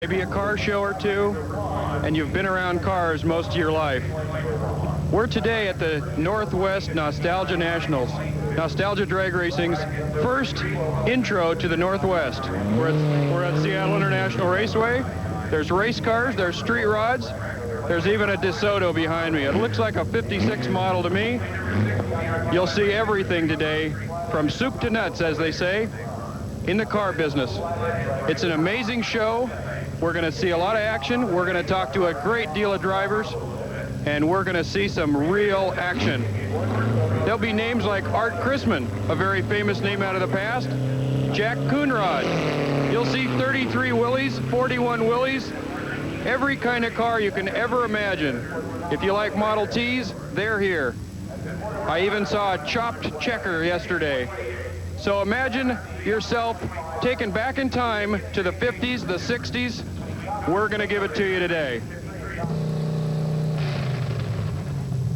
maybe a car show or two, and you've been around cars most of your life. We're today at the Northwest Nostalgia Nationals, Nostalgia Drag Racing's first intro to the Northwest. We're at Seattle International Raceway. There's race cars, there's street rods, there's even a DeSoto behind me. It looks like a 56 model to me. You'll see everything today, from soup to nuts, as they say, in the car business. It's an amazing show. We're going to see a lot of action. We're going to talk to a great deal of drivers, and we're going to see some real action. There'll be names like Art Cruzin, a very famous name out of the past, Jack Coonrod. You'll see 33 Willies, 41 Willies, every kind of car you can ever imagine. If you like Model Ts, they're here. I even saw a chopped checker yesterday. So imagine yourself taken back in time to the 50s, the 60s. We're going to give it to you today.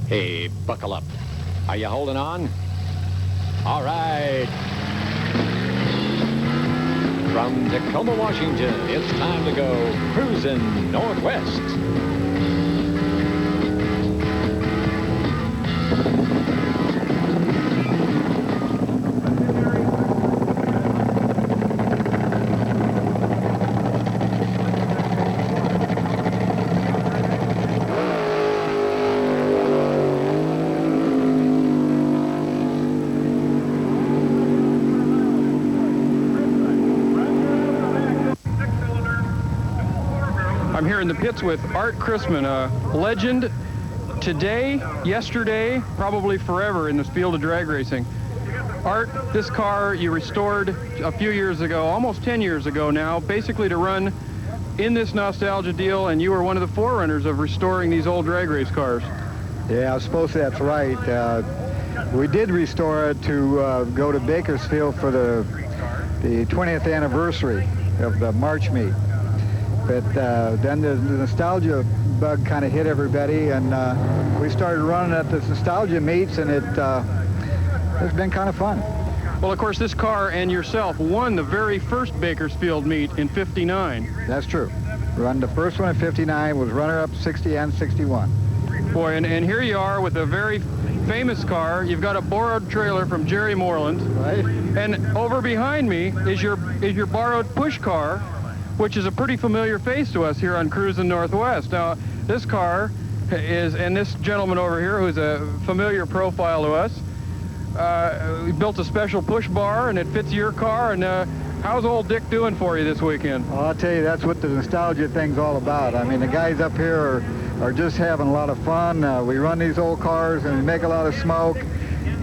Hey, buckle up. Are you holding on? All right. From Tacoma, Washington, it's time to go cruising northwest. I'm here in the pits with Art Cruzin, a legend today, yesterday, probably forever in this field of drag racing. Art, this car you restored a few years ago, almost 10 years ago now, basically to run in this nostalgia deal, and you were one of the forerunners of restoring these old drag race cars. Yeah, I suppose that's right. We did restore it to go to Bakersfield for the 20th anniversary of the March meet. But then the nostalgia bug kind of hit everybody, and we started running at the nostalgia meets, and it's been kind of fun. Well, of course, this car and yourself won the very first Bakersfield meet in '59. That's true. Run the first one in '59, was runner-up 60 and 61. Boy, and here you are with a very famous car. You've got a borrowed trailer from Jerry Moreland. Right. And over behind me is your borrowed push car, which is a pretty familiar face to us here on Cruzin Northwest. Now, this car is, and this gentleman over here, who's a familiar profile to us, we built a special push bar, and it fits your car. And how's old Dick doing for you this weekend? Well, I'll tell you, that's what the nostalgia thing's all about. I mean, the guys up here are just having a lot of fun. We run these old cars and we make a lot of smoke.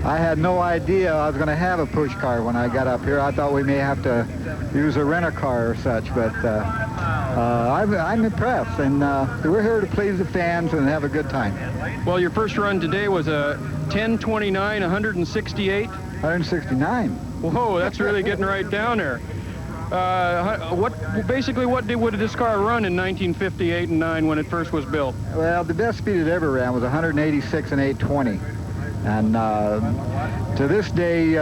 I had no idea I was going to have a push car when I got up here. I thought we may have to use a rent-a-car or such, but I'm impressed, and we're here to please the fans and have a good time. Well, your first run today was a 1029, 168. 169. Whoa, that's really getting right down there. What did this car run in 1958 and 9 when it first was built? Well, the best speed it ever ran was 186 and 820. And to this day,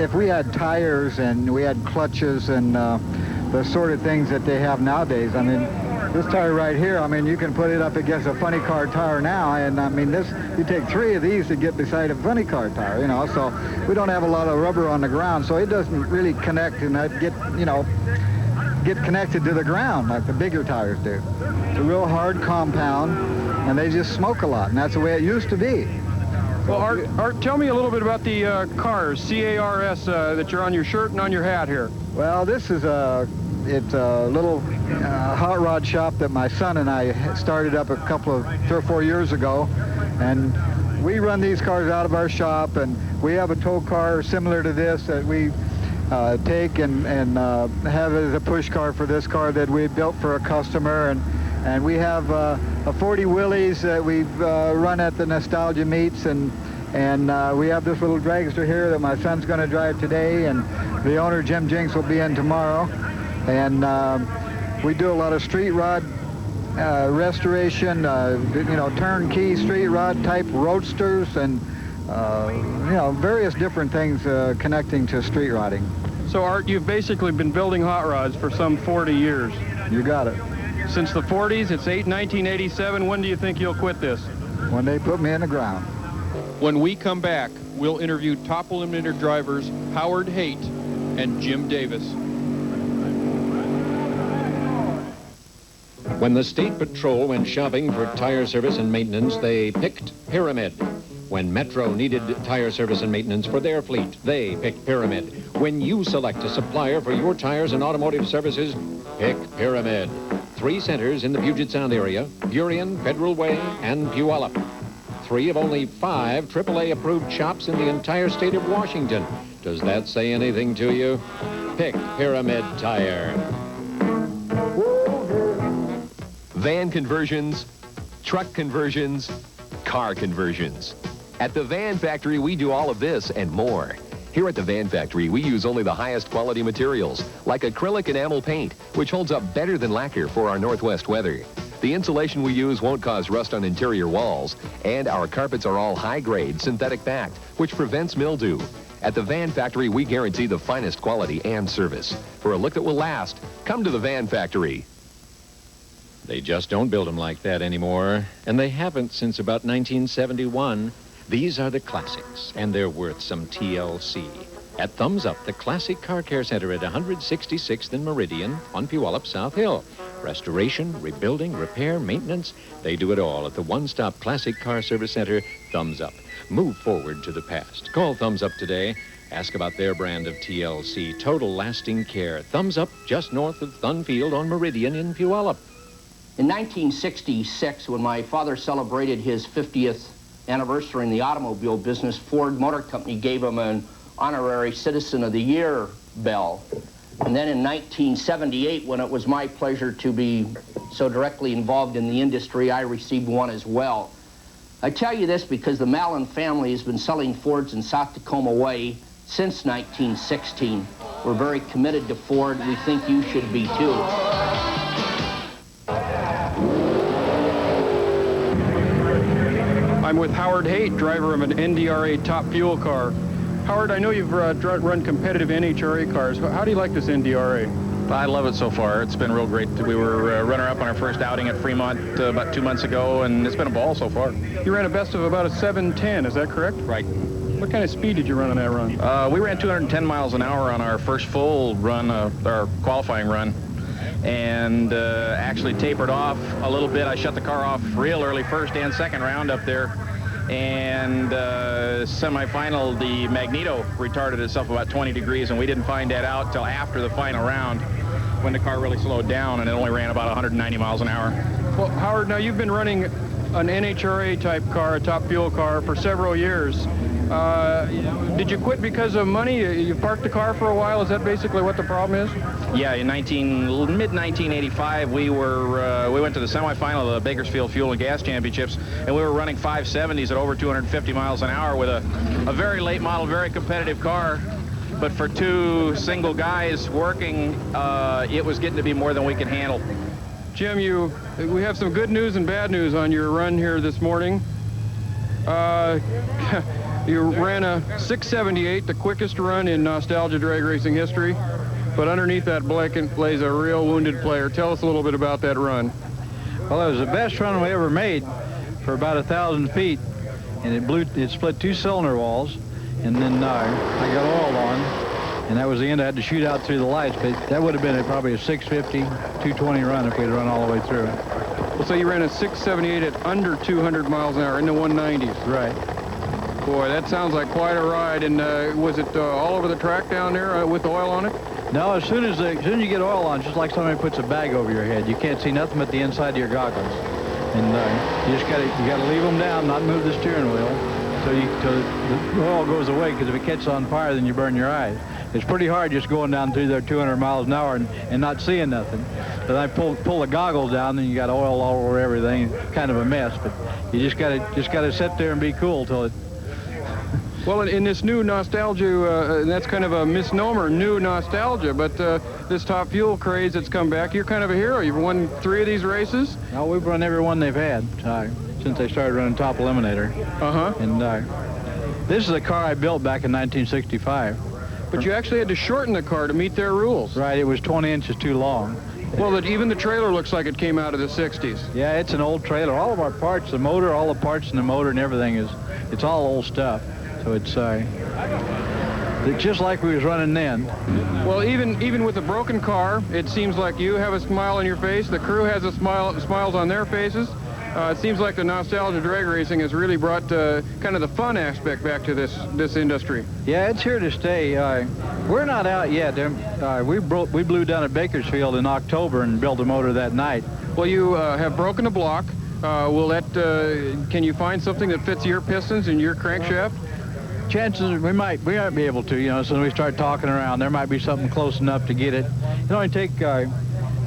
if we had tires and we had clutches and the sort of things that they have nowadays, I mean, this tire right here, I mean, you can put it up against a funny car tire now, and I mean, you take 3 of these to get beside a funny car tire, you know, so we don't have a lot of rubber on the ground, so it doesn't really connect and get connected to the ground like the bigger tires do. It's a real hard compound, and they just smoke a lot, and that's the way it used to be. Well, Art, tell me a little bit about the cars, C-A-R-S, that you're on your shirt and on your hat here. Well, this is it's a little hot rod shop that my son and I started up 3 or 4 years ago, and we run these cars out of our shop, and we have a tow car similar to this that we take and have as a push car for this car that we built for a customer, and we have a 40 Willys that we've run at the nostalgia meets, and we have this little dragster here that my son's going to drive today, and the owner, Jim Jinks, will be in tomorrow. And we do a lot of street rod restoration, turnkey street rod type roadsters, and various different things connecting to street rodding. So, Art, you've basically been building hot rods for some 40 years. You got it. since the 40s. It's 1987. When do you think you'll quit this? When they put me in the ground. When we come back, we'll interview top eliminator drivers Howard Haight and Jim Davis. When the State Patrol went shopping for tire service and maintenance, they picked Pyramid. When Metro needed tire service and maintenance for their fleet, they picked Pyramid. When you select a supplier for your tires and automotive services, pick Pyramid. 3 centers in the Puget Sound area: Burien, Federal Way, and Puyallup. 3 of only 5 AAA-approved shops in the entire state of Washington. Does that say anything to you? Pick Pyramid Tire. Van conversions, truck conversions, car conversions. At the Van Factory, we do all of this and more. Here at the Van Factory, we use only the highest quality materials, like acrylic enamel paint, which holds up better than lacquer for our Northwest weather. The insulation we use won't cause rust on interior walls, and our carpets are all high-grade, synthetic backed, which prevents mildew. At the Van Factory, we guarantee the finest quality and service. For a look that will last, come to the Van Factory. They just don't build them like that anymore, and they haven't since about 1971. These are the classics, and they're worth some TLC. At Thumbs Up, the Classic Car Care Center at 166th and Meridian on Puyallup, South Hill. Restoration, rebuilding, repair, maintenance, they do it all at the one-stop Classic Car Service Center, Thumbs Up. Move forward to the past. Call Thumbs Up today. Ask about their brand of TLC, Total Lasting Care. Thumbs Up, just north of Thunfield on Meridian in Puyallup. In 1966, when my father celebrated his 50th anniversary in the automobile business, Ford Motor Company gave him an honorary Citizen of the Year bell. And then in 1978, when it was my pleasure to be so directly involved in the industry, I received one as well. I tell you this because the Mallon family has been selling Fords in South Tacoma Way since 1916. We're very committed to Ford. We think you should be too. I'm with Howard Haight, driver of an N.D.R.A. top fuel car. Howard, I know you've run competitive NHRA cars. How do you like this N.D.R.A.? I love it so far. It's been real great. We were runner-up on our first outing at Fremont about 2 months ago, and it's been a ball so far. You ran a best of about a 7:10, is that correct? Right. What kind of speed did you run on that run? We ran 210 miles an hour on our first full run, our qualifying run, and actually tapered off a little bit. I shut the car off real early first and second round up there. And semifinal, the magneto retarded itself about 20 degrees, and we didn't find that out till after the final round when the car really slowed down, and it only ran about 190 miles an hour. Well, Howard, now you've been running an NHRA type car, a top fuel car, for several years. Did you quit because of money? You parked the car for a while? Is that basically what the problem is? Yeah, in mid-1985, we went to the semifinal of the Bakersfield Fuel and Gas Championships, and we were running 570s at over 250 miles an hour with a very late model, very competitive car. But for 2 single guys working, it was getting to be more than we could handle. Jim, we have some good news and bad news on your run here this morning. You ran a 678, the quickest run in Nostalgia Drag Racing history, but underneath that blanket lays a real wounded player. Tell us a little bit about that run. Well, it was the best run we ever made for about 1,000 feet, and it split 2 cylinder walls, and then I got oiled on, and that was the end. I had to shoot out through the lights, but that would have been probably a 650, 220 run if we'd run all the way through it. Well, so you ran a 678 at under 200 miles an hour in the 190s. Right. Boy, that sounds like quite a ride. And was it all over the track down there with oil on it? No, as soon as you get oil on, just like somebody puts a bag over your head, you can't see nothing but the inside of your goggles. And you gotta leave them down, not move the steering wheel, till the oil goes away. Because if it catches on fire, then you burn your eyes. It's pretty hard just going down through there 200 miles an hour and not seeing nothing. But I pull the goggles down, then you got oil all over everything. It's kind of a mess. But you just gotta sit there and be cool till it. Well, in this new Nostalgia, and that's kind of a misnomer, new Nostalgia, but this top fuel craze that's come back, you're kind of a hero. You've won 3 of these races? No, we've run every one they've had since they started running Top Eliminator. Uh-huh. And this is a car I built back in 1965. But you actually had to shorten the car to meet their rules. Right, it was 20 inches too long. Well, even the trailer looks like it came out of the 60s. Yeah, it's an old trailer. All of our parts, the motor, all the parts in the motor and everything it's all old stuff. So it's just like we was running then. Well, even with a broken car, it seems like you have a smile on your face. The crew has smiles on their faces. It seems like the Nostalgia Drag Racing has really brought kind of the fun aspect back to this industry. Yeah, it's here to stay. We're not out yet. We blew down at Bakersfield in October and built a motor that night. Well, you have broken a block. Can you find something that fits your pistons and your crankshaft? Chances we might be able to, you know, so we start talking around. There might be something close enough to get it. It only take 2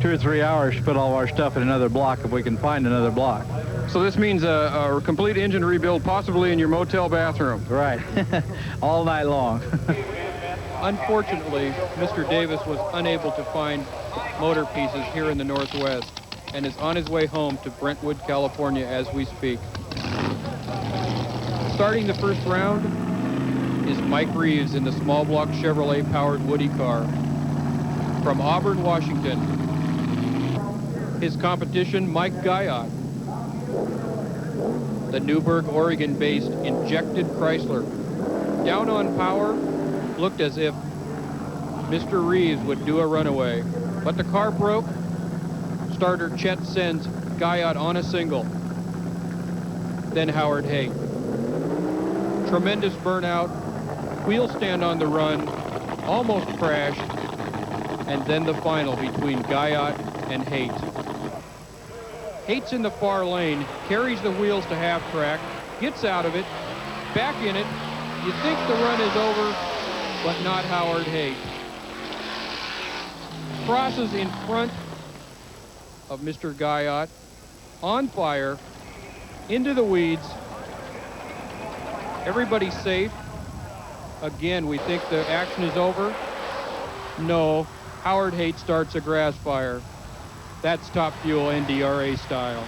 or 3 hours to put all our stuff in another block if we can find another block. So this means a complete engine rebuild, possibly in your motel bathroom. Right, all night long. Unfortunately, Mr. Davis was unable to find motor pieces here in the Northwest and is on his way home to Brentwood, California as we speak. Starting the first round is Mike Reeves in the small block Chevrolet powered Woody car from Auburn, Washington. His competition, Mike Guyot, the Newburgh, Oregon-based injected Chrysler. Down on power, looked as if Mr. Reeves would do a runaway, but the car broke. Starter Chet sends Guyot on a single. Then Howard Haight. Tremendous burnout, wheel stand on the run, almost crashed, and then the final between Guyot and Haight. Haight's in the far lane, carries the wheels to half track, gets out of it, back in it. You think the run is over, but not Howard Haight. Crosses in front of Mr. Guyot, on fire, into the weeds. Everybody's safe. Again, we think the action is over. No, Howard Haight starts a grass fire. That's Top Fuel N.D.R.A. style.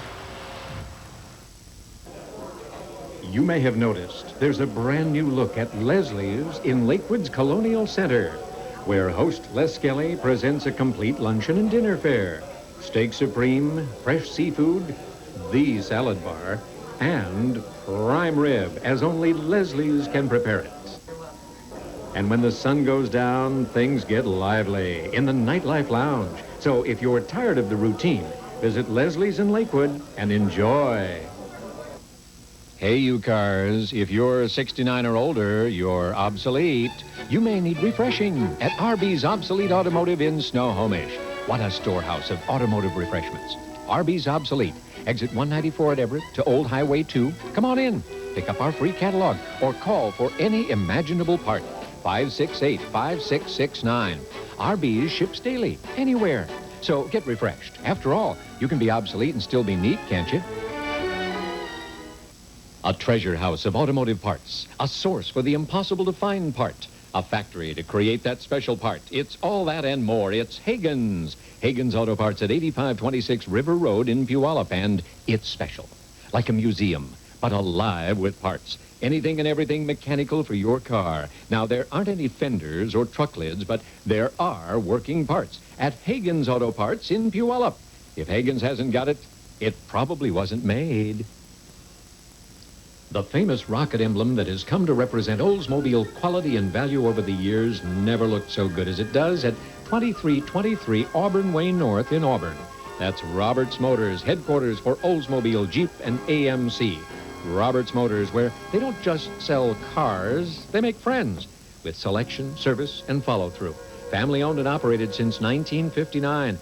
You may have noticed there's a brand new look at Leslie's in Lakewood's Colonial Center, where host Les Skelly presents a complete luncheon and dinner fare. Steak supreme, fresh seafood, the salad bar, and prime rib, as only Leslie's can prepare it. And when the sun goes down, things get lively in the Nightlife Lounge. So if you're tired of the routine, visit Leslie's in Lakewood and enjoy. Hey, you cars, if you're 69 or older, you're obsolete. You may need refreshing at RB's Obsolete Automotive in Snohomish. What a storehouse of automotive refreshments. RB's Obsolete. Exit 194 at Everett to Old Highway 2. Come on in. Pick up our free catalog or call for any imaginable part. 568-5669. RB's ships daily, anywhere. So get refreshed. After all, you can be obsolete and still be neat, can't you? A treasure house of automotive parts. A source for the impossible-to-find part. A factory to create that special part. It's all that and more. It's Hagen's. Hagen's Auto Parts at 8526 River Road in Puyallup. And it's special. Like a museum, but alive with parts. Anything and everything mechanical for your car. Now, there aren't any fenders or truck lids, but there are working parts at Hagen's Auto Parts in Puyallup. If Hagen's hasn't got it, it probably wasn't made. The famous rocket emblem that has come to represent Oldsmobile quality and value over the years never looked so good as it does at 2323 Auburn Way North in Auburn. That's Roberts Motors, headquarters for Oldsmobile, Jeep, and AMC. Roberts Motors, where they don't just sell cars, they make friends with selection, service, and follow-through. Family owned and operated since 1959.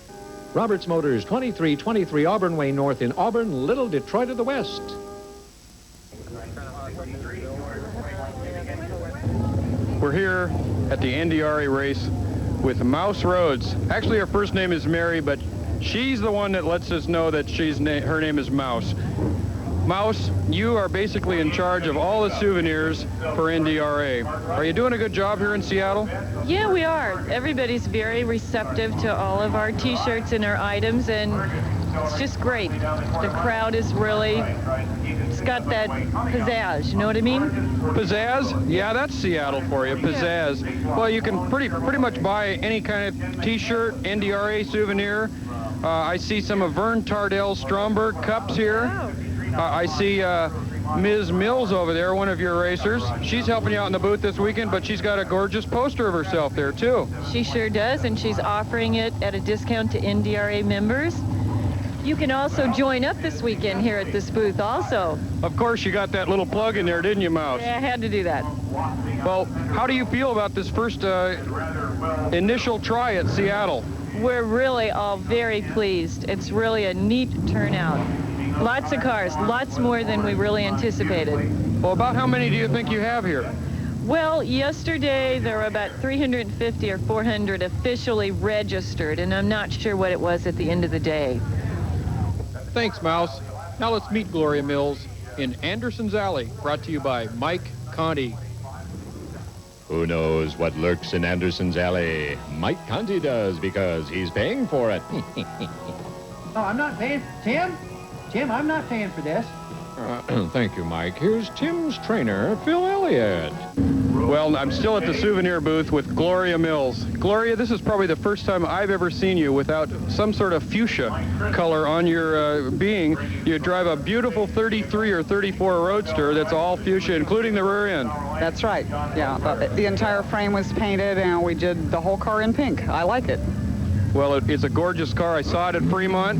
Roberts Motors, 2323 Auburn Way North in Auburn, Little Detroit of the West. We're here at the N.D.R.A. race with Mouse Rhodes. Actually, her first name is Mary, but she's the one that lets us know that her name is Mouse. Mouse, you are basically in charge of all the souvenirs for N.D.R.A. Are you doing a good job here in Seattle? Yeah, we are. Everybody's very receptive to all of our T-shirts and our items, and it's just great. The crowd is really, it's got that pizzazz, you know what I mean? Pizzazz? Yeah, that's Seattle for you, pizzazz. Well, you can pretty much buy any kind of T-shirt, N.D.R.A. souvenir, I see some of Vern Tardell's Stromberg cups here. I see Ms. Mills over there, one of your racers. She's helping you out in the booth this weekend, but she's got a gorgeous poster of herself there, too. She sure does, and she's offering it at a discount to N.D.R.A. members. You can also join up this weekend here at this booth also. Of course, you got that little plug in there, didn't you, Mouse? Yeah, I had to do that. Well, how do you feel about this first initial try at Seattle? We're really all very pleased. It's really a neat turnout. Lots of cars, lots more than we really anticipated. Well, about how many do you think you have here? Well, yesterday there were about 350 or 400 officially registered, and I'm not sure what it was at the end of the day. Thanks, Mouse. Now let's meet Gloria Mills in Anderson's Alley, brought to you by Mike Conti. Who knows what lurks in Anderson's Alley? Mike Conti does, because he's paying for it. No, I'm not paying. Tim? Tim, I'm not paying for this. Thank you, Mike. Here's Tim's trainer, Phil Elliott. Well, I'm still at the souvenir booth with Gloria Mills. Gloria, this is probably the first time I've ever seen you without some sort of fuchsia color on your being. You drive a beautiful 33 or 34 Roadster that's all fuchsia, including the rear end. That's right. Yeah, the entire frame was painted, and we did the whole car in pink. I like it. Well, it's a gorgeous car. I saw it at Fremont,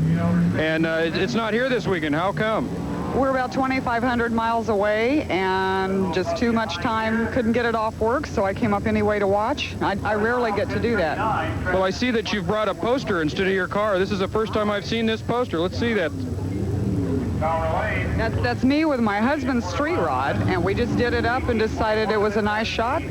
and it's not here this weekend. How come? We're about 2,500 miles away, and just too much time. Couldn't get it off work, so I came up anyway to watch. I rarely get to do that. Well, I see that you've brought a poster instead of your car. This is the first time I've seen this poster. Let's see that. That's me with my husband's street rod, and we just did it up and decided it was a nice shot.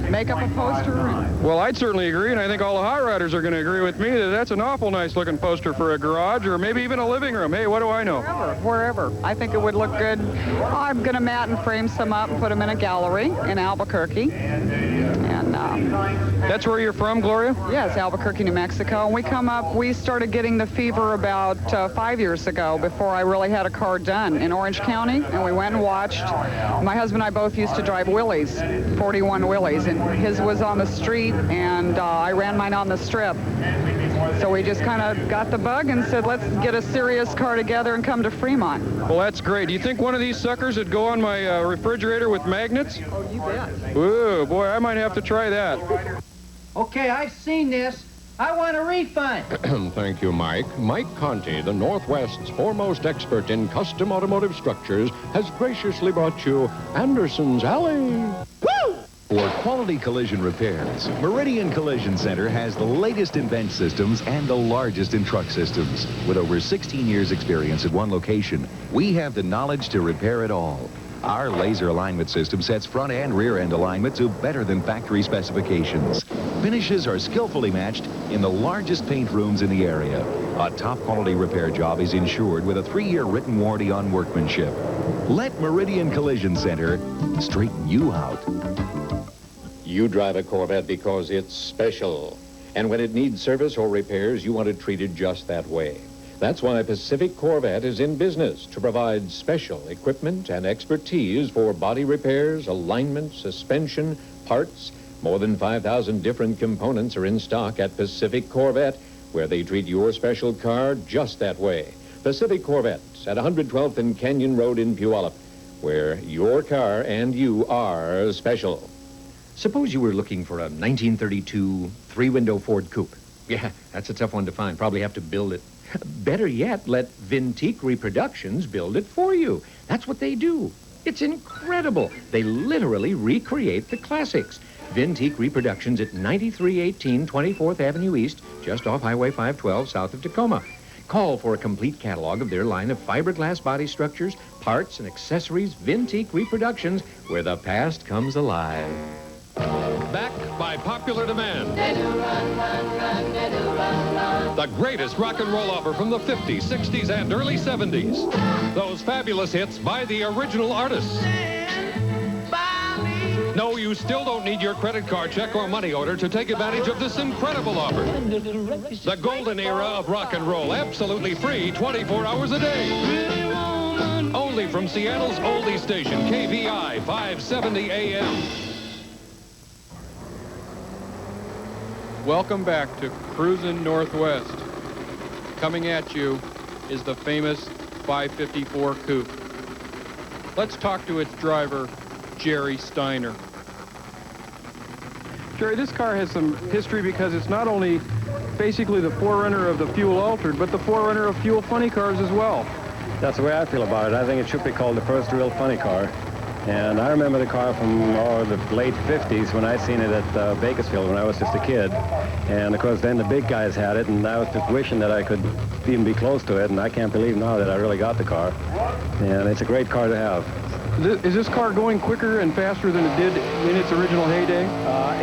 Make up a poster. Well, I'd certainly agree, and I think all the hot rodders are going to agree with me that that's an awful nice looking poster for a garage or maybe even a living room. Hey, what do I know? Wherever. I think it would look good. I'm going to mat and frame some up and put them in a gallery in Albuquerque. And that's where you're from, Gloria? Yes, Albuquerque, New Mexico. And we come up, we started getting the fever about 5 years ago before I really had a car done in Orange County, and we went and watched. My husband and I both used to drive Willys, 41 Willys, and his was on the street, and I ran mine on the strip. So we just kind of got the bug and said, let's get a serious car together and come to Fremont. Well, that's great. Do you think one of these suckers would go on my refrigerator with magnets? Oh, you bet. Ooh, boy, I might have to try that. Okay, I've seen this. I want a refund. Thank you, Mike. Mike Conti, the Northwest's foremost expert in custom automotive structures, has graciously brought you Anderson's Alley. Woo! For quality collision repairs, Meridian Collision Center has the latest in bench systems and the largest in truck systems. With over 16 years experience at one location, we have the knowledge to repair it all. Our laser alignment system sets front and rear end alignment to better than factory specifications. Finishes are skillfully matched in the largest paint rooms in the area. A top quality repair job is insured with a 3-year written warranty on workmanship. Let Meridian Collision Center straighten you out. You drive a Corvette because it's special. And when it needs service or repairs, you want it treated just that way. That's why Pacific Corvette is in business to provide special equipment and expertise for body repairs, alignment, suspension, parts. More than 5,000 different components are in stock at Pacific Corvette, where they treat your special car just that way. Pacific Corvette at 112th and Canyon Road in Puyallup, where your car and you are special. Suppose you were looking for a 1932 three-window Ford Coupe. Yeah, that's a tough one to find. Probably have to build it. Better yet, let Vintique Reproductions build it for you. That's what they do. It's incredible. They literally recreate the classics. Vintique Reproductions at 9318 24th Avenue East, just off Highway 512 south of Tacoma. Call for a complete catalog of their line of fiberglass body structures, parts, and accessories. Vintique Reproductions, where the past comes alive. Back by popular demand. The greatest rock and roll offer from the 50s, 60s, and early 70s. Those fabulous hits by the original artists. No, you still don't need your credit card, check, or money order to take advantage of this incredible offer. The golden era of rock and roll, absolutely free 24 hours a day. Only from Seattle's oldie station, KVI 570 AM. Welcome back to Cruzin Northwest. coming at you is the famous 554 Coupe. Let's talk to its driver, Jerry Steiner. Jerry, this car has some history because it's not only basically the forerunner of the fuel-altered, but the forerunner of fuel funny cars as well. That's the way I feel about it. I think it should be called the first real funny car. And I remember the car from the late 50s when I seen it at Bakersfield when I was just a kid. And of course then the big guys had it, and I was just wishing that I could even be close to it, and I can't believe now that I really got the car. And it's a great car to have. Is this car going quicker and faster than it did in its original heyday?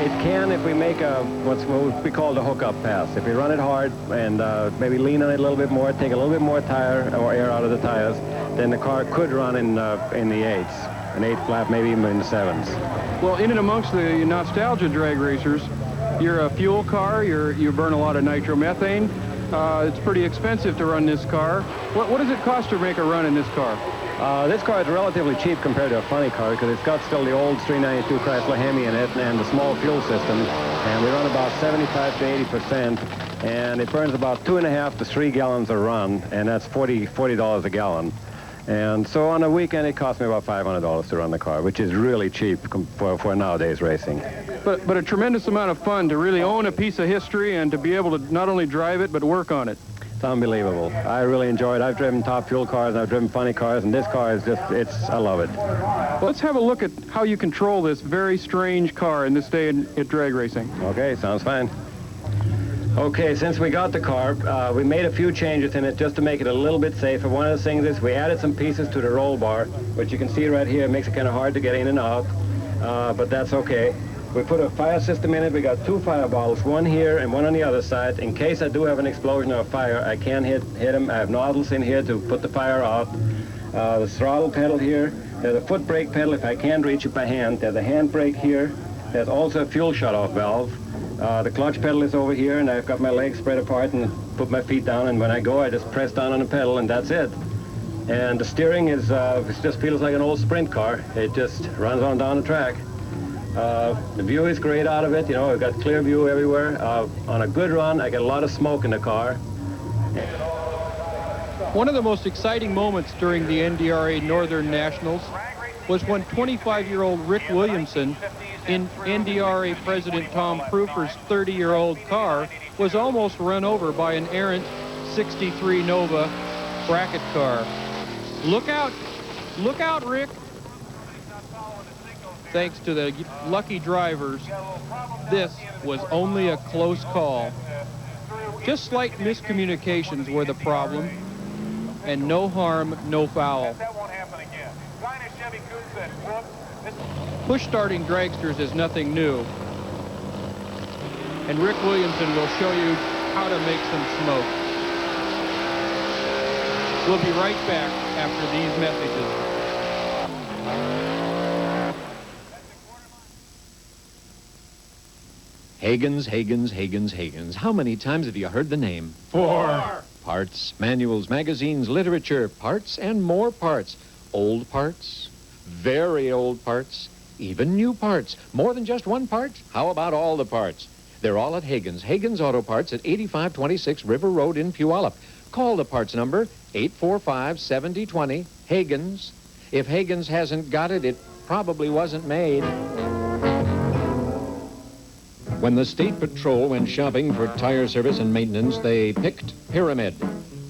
It can if we make what we call the hookup pass. If we run it hard and maybe lean on it a little bit more, take a little bit more tire or air out of the tires, then the car could run in the eights, an 8 flap, maybe even in the 7s. Well, in and amongst the nostalgia drag racers, you're a fuel car, you burn a lot of nitromethane. It's pretty expensive to run this car. What does it cost to make a run in this car? This car is relatively cheap compared to a funny car because it's got still the old 392 Chrysler Hemi in it and the small fuel system. And we run about 75 to 80%. And it burns about 2.5 to 3 gallons a run, and that's $40 a gallon. And so on a weekend, it costs me about $500 to run the car, which is really cheap for nowadays racing. But a tremendous amount of fun to really own a piece of history and to be able to not only drive it, but work on it. It's unbelievable. I really enjoy it. I've driven top fuel cars, and I've driven funny cars, and this car is just, I love it. Well, let's have a look at how you control this very strange car in this day at drag racing. Okay, sounds fine. Okay, since we got the car, we made a few changes in it just to make it a little bit safer. One of the things is we added some pieces to the roll bar, which you can see right here. It makes it kind of hard to get in and out, but that's okay. We put a fire system in it. We got 2 fire bottles, one here and one on the other side. In case I do have an explosion or a fire, I can hit them. I have nozzles in here to put the fire out. The throttle pedal here. There's a foot brake pedal if I can't reach it by hand. There's a hand brake here. There's also a fuel shutoff valve. The clutch pedal is over here, and I've got my legs spread apart and put my feet down, and when I go, I just press down on the pedal, and that's it. And the steering is, it just feels like an old sprint car. It just runs on down the track. The view is great out of it. You know, I've got clear view everywhere. On a good run, I get a lot of smoke in the car. One of the most exciting moments during the N.D.R.A. Northern Nationals was when 25-year-old Rick Williamson in N.D.R.A. President Tom Proofer's 30-year-old car was almost run over by an errant 63 Nova bracket car. Look out, Rick. Thanks to the lucky drivers, this was only a close call. Just slight miscommunications were the problem, and no harm, no foul. Push-starting dragsters is nothing new, and Rick Williamson will show you how to make some smoke. We'll be right back after these messages. Hagen's. How many times have you heard the name? 4. Parts, manuals, magazines, literature, parts and more parts. Old parts, very old parts, even new parts. More than just one part? How about all the parts? They're all at Hagen's. Hagen's Auto Parts at 8526 River Road in Puyallup. Call the parts number, 845-7020, Hagen's. If Hagen's hasn't got it, it probably wasn't made. When the State Patrol went shopping for tire service and maintenance, they picked Pyramid.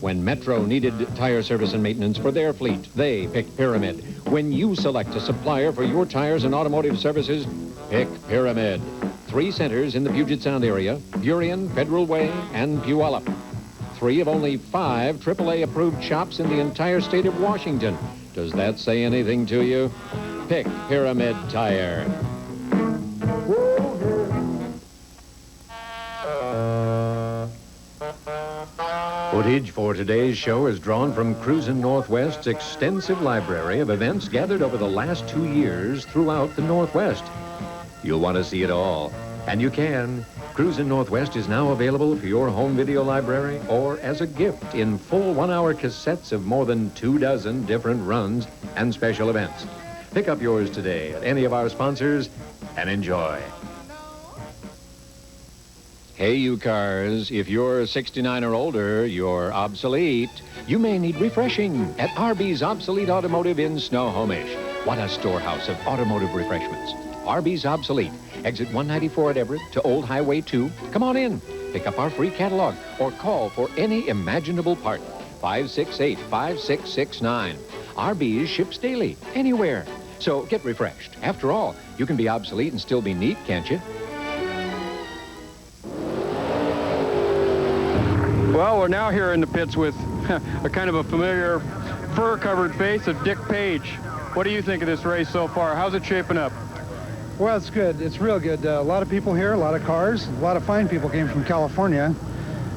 When Metro needed tire service and maintenance for their fleet, they picked Pyramid. When you select a supplier for your tires and automotive services, pick Pyramid. 3 centers in the Puget Sound area, Burien, Federal Way, and Puyallup. 3 of only 5 AAA-approved shops in the entire state of Washington. Does that say anything to you? Pick Pyramid Tire. Footage for today's show is drawn from Cruzin Northwest's extensive library of events gathered over the last 2 years throughout the Northwest. You'll want to see it all, and you can. Cruzin Northwest is now available for your home video library or as a gift in full 1-hour cassettes of more than 24 different runs and special events. Pick up yours today at any of our sponsors and enjoy. Hey, you cars, if you're 69 or older, you're obsolete. You may need refreshing at RB's Obsolete Automotive in Snohomish. What a storehouse of automotive refreshments. RB's Obsolete. Exit 194 at Everett to Old Highway 2. Come on in. Pick up our free catalog or call for any imaginable part. 568-5669. RB's ships daily, anywhere. So get refreshed. After all, you can be obsolete and still be neat, can't you? Well, we're now here in the pits with a kind of a familiar fur-covered face of Dick Page. What do you think of this race so far? How's it shaping up? Well, it's good. It's real good. A lot of people here, a lot of cars, a lot of fine people came from California.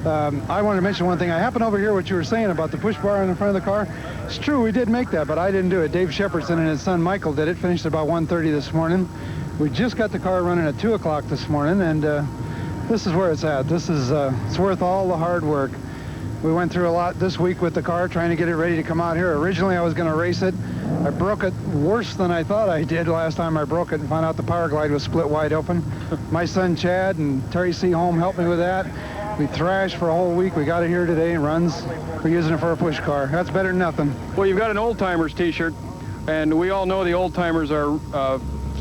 I wanted to mention one thing. I happened over here what you were saying about the push bar in the front of the car. It's true, we did make that, but I didn't do it. Dave Shepardson and his son Michael did it. Finished at about 1:30 this morning. We just got the car running at 2 o'clock this morning, and this is where it's at. This is it's worth all the hard work. We went through a lot this week with the car, trying to get it ready to come out here. Originally, I was going to race it. I broke it worse than I thought I did last time I broke it and found out the power glide was split wide open. My son Chad and Terry C. Holm helped me with that. We thrashed for a whole week. We got it here today and runs. We're using it for a push car. That's better than nothing. Well, you've got an Oldtimers t-shirt, and we all know the Oldtimers are a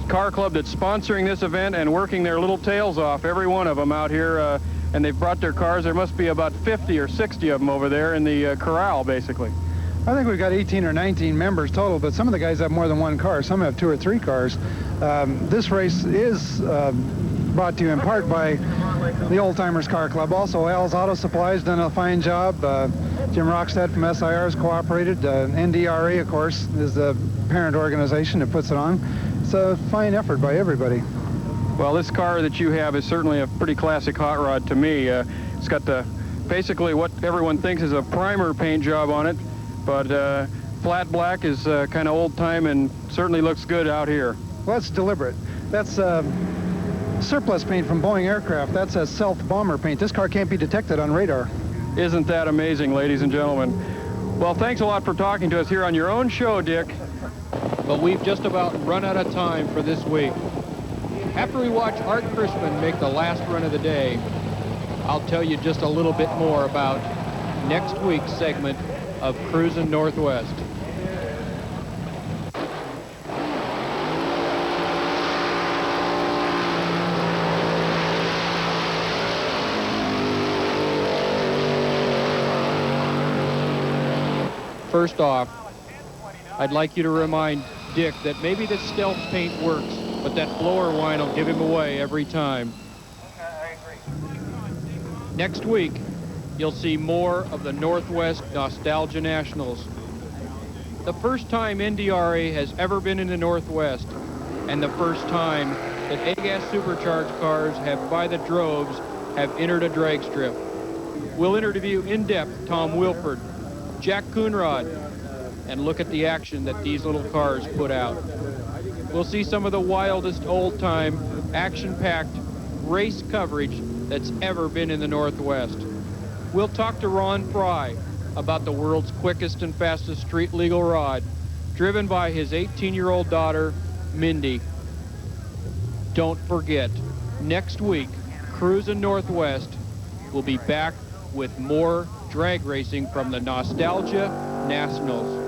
car club that's sponsoring this event and working their little tails off, every one of them out here, and they've brought their cars. There must be about 50 or 60 of them over there in the corral, basically. I think we've got 18 or 19 members total, but some of the guys have more than one car. Some have 2 or 3 cars. This race is brought to you in part by the Oldtimers Car Club. Also, Al's Auto Supply's done a fine job. Jim Rockstead from SIR has cooperated. N.D.R.A, of course, is the parent organization that puts it on. It's a fine effort by everybody. Well, this car that you have is certainly a pretty classic hot rod to me. It's got basically what everyone thinks is a primer paint job on it, but flat black is kind of old time and certainly looks good out here. Well, that's deliberate. That's surplus paint from Boeing aircraft. That's a stealth bomber paint. This car can't be detected on radar. Isn't that amazing, ladies and gentlemen? Well, thanks a lot for talking to us here on your own show, Dick. But we've just about run out of time for this week. After we watch Art Chrisman make the last run of the day, I'll tell you just a little bit more about next week's segment of Cruzin' Northwest. First off, I'd like you to remind Dick that maybe the stealth paint works, but that blower wine will give him away every time. Next week, you'll see more of the Northwest Nostalgia Nationals. The first time N.D.R.A has ever been in the Northwest, and the first time that A-Gas supercharged cars have, by the droves, have entered a drag strip. We'll interview in depth Tom Wilford, Jack Coonrod, and look at the action that these little cars put out. We'll see some of the wildest old-time, action-packed race coverage that's ever been in the Northwest. We'll talk to Ron Fry about the world's quickest and fastest street legal rod, driven by his 18-year-old daughter, Mindy. Don't forget, next week, Cruzin' Northwest will be back with more drag racing from the Nostalgia Nationals.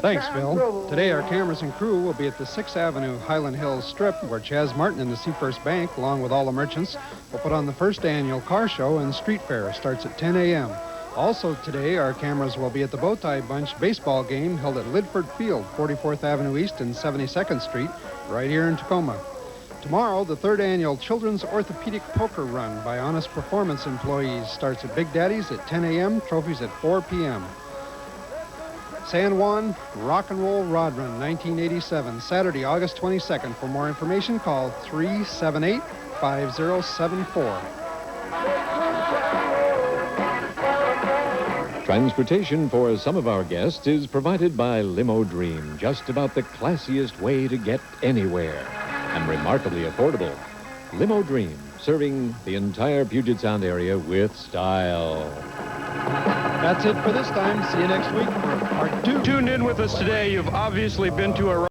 Thanks, Phil. Today, our cameras and crew will be at the 6th Avenue Highland Hills Strip, where Chaz Martin and the Seafirst Bank, along with all the merchants, will put on the first annual car show and street fair. Starts at 10 a.m. Also today, our cameras will be at the Bowtie Bunch baseball game held at Lidford Field, 44th Avenue East and 72nd Street, right here in Tacoma. Tomorrow, the 3rd annual Children's Orthopedic Poker Run by Honest Performance employees starts at Big Daddy's at 10 a.m., trophies at 4 p.m. San Juan Rock and Roll Rod Run 1987, Saturday, August 22nd. For more information, call 378-5074. Transportation for some of our guests is provided by Limo Dream, just about the classiest way to get anywhere, and remarkably affordable. Limo Dream, serving the entire Puget Sound area with style. That's it for this time. See you next week for part 2. Tuned in with us today, you've obviously been to a